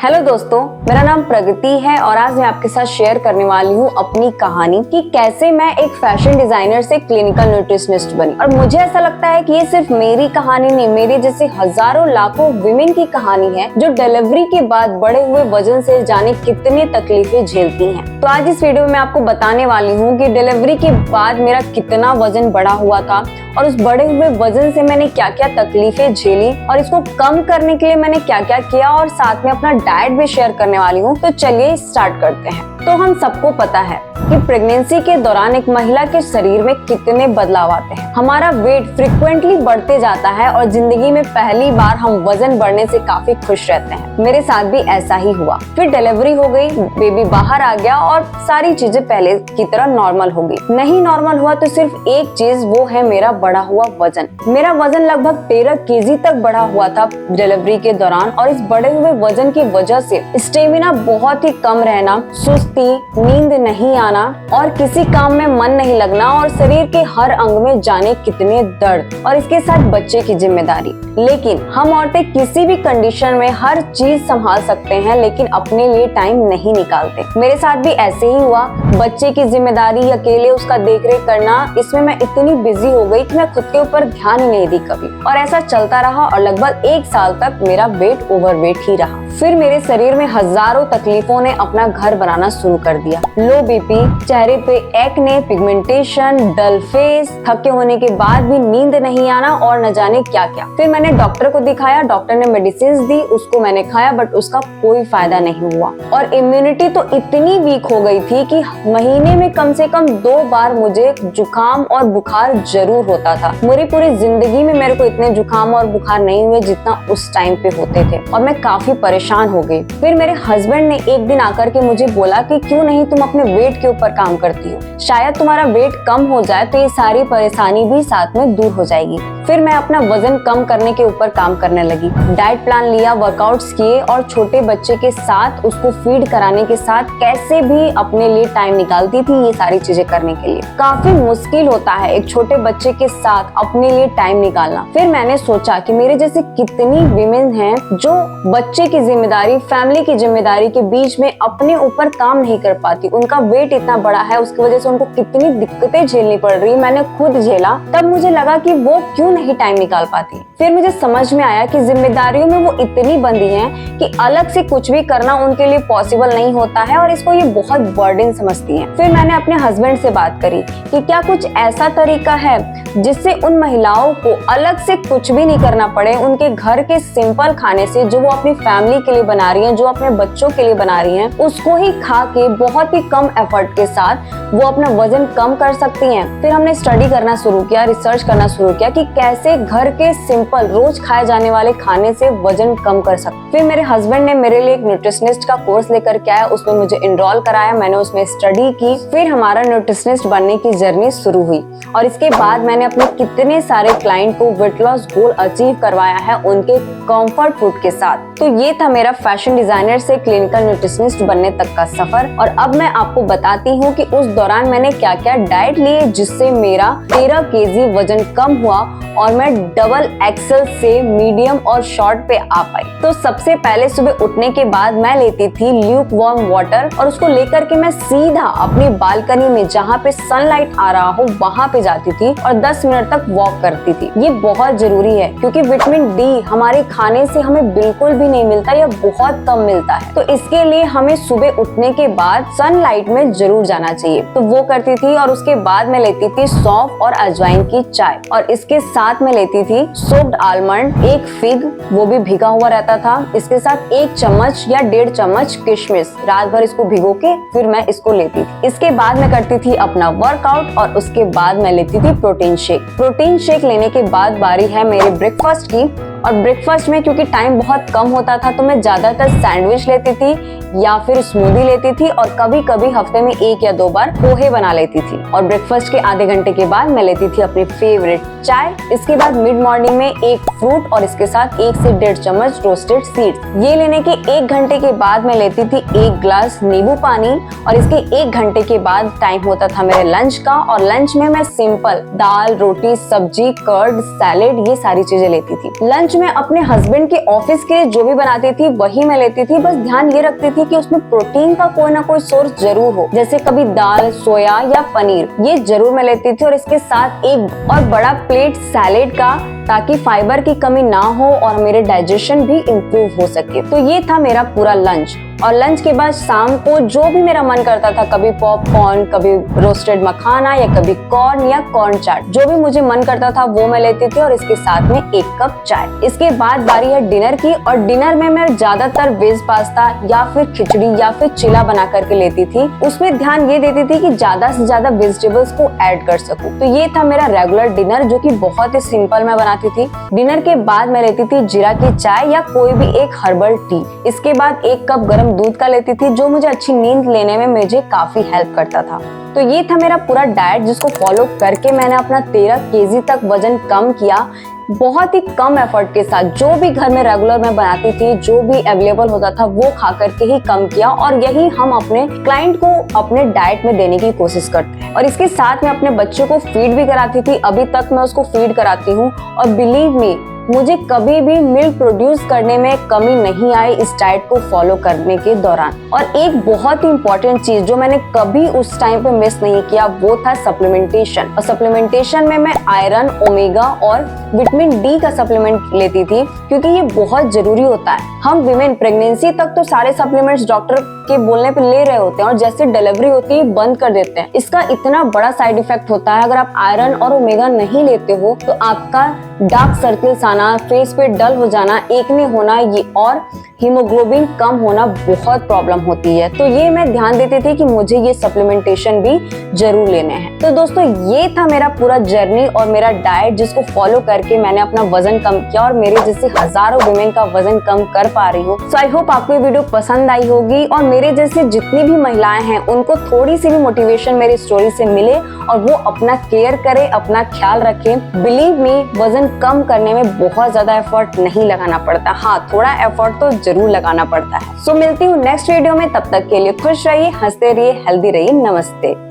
Hello दोस्तों, मेरा नाम प्रगति है और आज मैं आपके साथ शेयर करने वाली हूँ अपनी कहानी कि कैसे मैं एक फैशन डिजाइनर से क्लिनिकल न्यूट्रिशनिस्ट बनी। और मुझे ऐसा लगता है कि ये सिर्फ मेरी कहानी नहीं, मेरे जैसे हजारों लाखों विमेन की कहानी है जो डिलीवरी के बाद बढ़े हुए वजन से जाने कितनी तकलीफें झेलती हैं। तो आज इस वीडियो में आपको बताने वाली हूँ कि डिलीवरी के बाद मेरा कितना वजन बढ़ा हुआ था और उस बढ़े हुए वजन से मैंने क्या क्या तकलीफें झेली और इसको कम करने के लिए मैंने क्या क्या किया और साथ में अपना डाइट भी शेयर करने वाली हूँ। तो चलिए स्टार्ट करते हैं। तो हम सबको पता है कि प्रेगनेंसी के दौरान एक महिला के शरीर में कितने बदलाव आते हैं। हमारा वेट फ्रिक्वेंटली बढ़ते जाता है और जिंदगी में पहली बार हम वजन बढ़ने से काफी खुश रहते हैं। मेरे साथ भी ऐसा ही हुआ। फिर डिलीवरी हो गई, बेबी बाहर आ गया और सारी चीजें पहले की तरह नॉर्मल हो गई। नहीं नॉर्मल हुआ तो सिर्फ एक चीज, वो है मेरा बढ़ा हुआ वजन। मेरा वजन लगभग 13 केजी तक बढ़ा हुआ था डिलीवरी के दौरान और इस बढ़े हुए वजन की वजह से स्टेमिना बहुत ही कम रहना, सुस्ती, नींद नहीं आना और किसी काम में मन नहीं लगना और शरीर के हर अंग में जाने कितने दर्द और इसके साथ बच्चे की जिम्मेदारी। लेकिन हम औरतें किसी भी कंडीशन में हर चीज संभाल सकते हैं लेकिन अपने लिए टाइम नहीं निकालते। मेरे साथ भी ऐसे ही हुआ। बच्चे की जिम्मेदारी, अकेले उसका देखरेख करना, इसमें मैं इतनी बिजी हो गई कि मैं खुद के ऊपर ध्यान ही नहीं दी कभी। और ऐसा चलता रहा और लगभग 1 साल तक मेरा वेट ओवरवेट ही रहा। फिर मेरे शरीर में हजारों तकलीफों ने अपना घर बनाना शुरू कर दिया। लो बीपी, चेहरे पे एक्ने, पिगमेंटेशन, डल फेस, थके होने के बाद भी नींद नहीं आना और न जाने क्या क्या। फिर मैंने डॉक्टर को दिखाया, डॉक्टर ने मेडिसिन दी, उसको मैंने खाया बट उसका कोई फायदा नहीं हुआ। और इम्यूनिटी तो इतनी वीक हो गई थी कि महीने में कम से कम 2 बार मुझे जुकाम और बुखार जरूर होता था। मेरी पूरी जिंदगी में मेरे को इतने जुकाम और बुखार नहीं हुए जितना उस टाइम पे होते थे और मैं काफी परेशान हो गई। फिर मेरे हस्बैंड ने एक दिन आकर के मुझे बोला कि क्यों नहीं तुम अपने वेट के ऊपर काम करती हो, शायद तुम्हारा वेट कम हो जाए तो ये सारी परेशानी भी साथ में दूर हो जाएगी। फिर मैं अपना वजन कम करने के ऊपर काम करने लगी। डाइट प्लान लिया, वर्कआउट्स किए और छोटे बच्चे के साथ उसको फीड कराने के साथ कैसे भी अपने लिए टाइम निकालती थी ये सारी चीजें करने के लिए। काफी मुश्किल होता है एक छोटे बच्चे के साथ अपने लिए टाइम निकालना। फिर मैंने सोचा कि मेरे जैसे कितनी विमेन हैं जो बच्चे की जिम्मेदारी, फैमिली की जिम्मेदारी के बीच में अपने ऊपर काम नहीं कर पाती। उनका वेट इतना बड़ा है, उसकी वजह से उनको कितनी दिक्कतें झेलनी पड़ रही है, मैंने खुद झेला। तब मुझे लगा कि वो क्यों नहीं टाइम निकाल पाती। फिर मुझे समझ में आया कि जिम्मेदारियों में वो इतनी बंधी हैं कि अलग से कुछ भी करना उनके लिए पॉसिबल नहीं होता है और इसको ये बहुत बर्डन समझती हैं। फिर मैंने अपने हस्बैंड से बात करी कि क्या कुछ ऐसा तरीका है जिससे उन महिलाओं को अलग से कुछ भी नहीं करना पड़े, उनके घर के सिंपल खाने से जो वो अपनी फैमिली के लिए बना रही हैं, जो अपने बच्चों के लिए बना रही हैं, उसको ही खा के बहुत ही कम एफर्ट के साथ वो अपना वजन कम कर सकती हैं। फिर हमने स्टडी करना शुरू किया, रिसर्च करना शुरू किया कि कैसे घर के सिंपल रोज खाए जाने वाले खाने से वजन कम कर सकते। फिर मेरे हस्बैंड ने मेरे लिए एक न्यूट्रिशनिस्ट का कोर्स लेकर के आया, उसमें मुझे इनरोल कराया, मैंने उसमें स्टडी की। फिर हमारा न्यूट्रिशनिस्ट बनने की जर्नी शुरू हुई और इसके बाद मैंने अपने कितने सारे क्लाइंट को वेट लॉस गोल अचीव करवाया है उनके कंफर्ट फूड के साथ। तो ये था मेरा फैशन डिजाइनर से क्लिनिकल न्यूट्रिशनिस्ट बनने तक का सफर। और अब मैं आपको बताती हूँ कि उस दौरान मैंने क्या क्या डाइट लिए जिससे मेरा 13 केजी वजन कम हुआ और मैं डबल एक्सेल से मीडियम और शॉर्ट पे आ पाई। तो सबसे पहले सुबह उठने के बाद मैं लेती थी ल्यूक वार्म वाटर और उसको लेकर के मैं सीधा अपनी बालकनी में जहाँ पे सनलाइट आ रहा हो वहाँ पे जाती थी और 10 मिनट तक वॉक करती थी। ये बहुत जरूरी है क्योंकि विटामिन डी हमारे खाने से हमें बिल्कुल भी नहीं मिलता या बहुत कम मिलता है। तो इसके लिए हमें सुबह उठने के बाद सनलाइट में जरूर जाना चाहिए। तो वो करती थी और उसके बाद मैं लेती थी सौंफ और अजवाइन की चाय और इसके साथ में लेती थी सोक्ड आलमंड, 1 फिग वो भी भिगा हुआ रहता था, इसके साथ 1 चम्मच या 1.5 चम्मच किशमिश, रात भर इसको भिगो के फिर मैं इसको लेती थी। इसके बाद मैं करती थी अपना वर्कआउट और उसके बाद मैं लेती थी प्रोटीन शेक। प्रोटीन शेक लेने के बाद बारी है मेरे ब्रेकफास्ट की और ब्रेकफास्ट में क्योंकि टाइम बहुत कम होता था तो मैं ज्यादातर सैंडविच लेती थी या फिर स्मूदी लेती थी और कभी कभी हफ्ते में 1 या 2 बार पोहे बना लेती थी। और ब्रेकफास्ट के आधे घंटे के बाद मैं लेती थी अपनी फेवरेट चाय। इसके बाद मिड मॉर्निंग में 1 फ्रूट और इसके साथ 1 से 1.5 चम्मच रोस्टेड सीड्स। ये लेने के 1 घंटे के बाद मैं लेती थी 1 ग्लास नींबू पानी और इसके 1 घंटे के बाद टाइम होता था मेरे लंच का और लंच में मैं सिंपल दाल, रोटी, सब्जी, कर्ड, सैलेड ये सारी चीजें लेती थी। लंच लंच में अपने हस्बैंड के ऑफिस के लिए जो भी बनाती थी वही मैं लेती थी। बस ध्यान ये रखती थी कि उसमें प्रोटीन का कोई ना कोई सोर्स जरूर हो, जैसे कभी दाल, सोया या पनीर, ये जरूर मैं लेती थी। और इसके साथ एक और बड़ा प्लेट सैलेड का, ताकि फाइबर की कमी ना हो और मेरे डाइजेशन भी इम्प्रूव हो सके। तो ये था मेरा पूरा लंच। और लंच के बाद शाम को जो भी मेरा मन करता था, कभी पॉपकॉर्न, कभी रोस्टेड मखाना या कभी कॉर्न या कॉर्न चाट, जो भी मुझे मन करता था वो मैं लेती थी। और इसके साथ में 1 कप चाय। इसके बाद बारी है डिनर की, और डिनर में मैं ज्यादातर वेज पास्ता या फिर खिचड़ी या फिर चिला बना करके लेती थी। उसमें ध्यान ये देती थी कि ज्यादा से ज्यादा वेजिटेबल्स को ऐड कर सकूं। तो ये था मेरा रेगुलर डिनर, जो कि बहुत ही सिंपल मैं बनाती थी। डिनर के बाद मैं लेती थी जीरा की चाय या कोई भी एक हर्बल टी। इसके बाद 1 कप गर्म दूध का लेती थी, जो मुझे अच्छी नींद लेने में मुझे काफी हेल्प करता था। तो ये था मेरा पूरा डाइट, जिसको फॉलो करके मैंने अपना 13 केजी तक वजन कम किया, बहुत ही कम एफर्ट के साथ। जो भी घर में रेगुलर मैं बनाती थी, जो भी अवेलेबल होता था वो खा करके ही कम किया। और यही हम अपने क्लाइंट को अपने डाइट में देने की कोशिश करते हैं। और इसके साथ में अपने बच्चों को फीड भी कराती थी, अभी तक मैं उसको फीड कराती हूँ। और बिलीव मी, मुझे कभी भी मिल्क प्रोड्यूस करने में कमी नहीं आई इस डाइट को फॉलो करने के दौरान। और एक बहुत ही इंपॉर्टेंट चीज जो मैंने कभी उस टाइम पे मिस नहीं किया, वो था सप्लीमेंटेशन। और सप्लीमेंटेशन में मैं आयरन, ओमेगा और विटामिन डी का सप्लीमेंट लेती थी, क्योंकि ये बहुत जरूरी होता है। हम विमेन प्रेगनेंसी तक तो सारे सप्लीमेंट्स डॉक्टर के बोलने पे ले रहे होते हैं, और जैसे डिलीवरी होती है बंद कर देते हैं। इसका इतना बड़ा साइड इफेक्ट होता है। अगर आप आयरन और ओमेगा नहीं लेते हो तो आपका डार्क सर्कल्स आना, फेस पे डल हो जाना, एक्ने होना, ये और हीमोग्लोबिन कम होना बहुत प्रॉब्लम होती है। तो ये मैं ध्यान देती थी कि मुझे ये सप्लीमेंटेशन भी जरूर लेने हैं। तो दोस्तों, ये था मेरा पूरा जर्नी और मेरा डाइट, जिसको फॉलो करके मैंने अपना वजन कम किया और मेरे जैसे हजारों वुमेन का वजन कम कर पा रही हूँ। सो आई होप आपको ये वीडियो पसंद आई होगी, और मेरे जैसे जितनी भी महिलाएं हैं उनको थोड़ी सी भी मोटिवेशन मेरी स्टोरी से मिले और वो अपना केयर करे, अपना ख्याल रखें। बिलीव मी, वजन कम करने में बहुत ज्यादा एफर्ट नहीं लगाना पड़ता। हाँ, थोड़ा एफर्ट तो जरूर लगाना पड़ता है। सो मिलती हूँ नेक्स्ट वीडियो में, तब तक के लिए खुश रहिए, हंसते रहिए, हेल्दी रहिए। नमस्ते।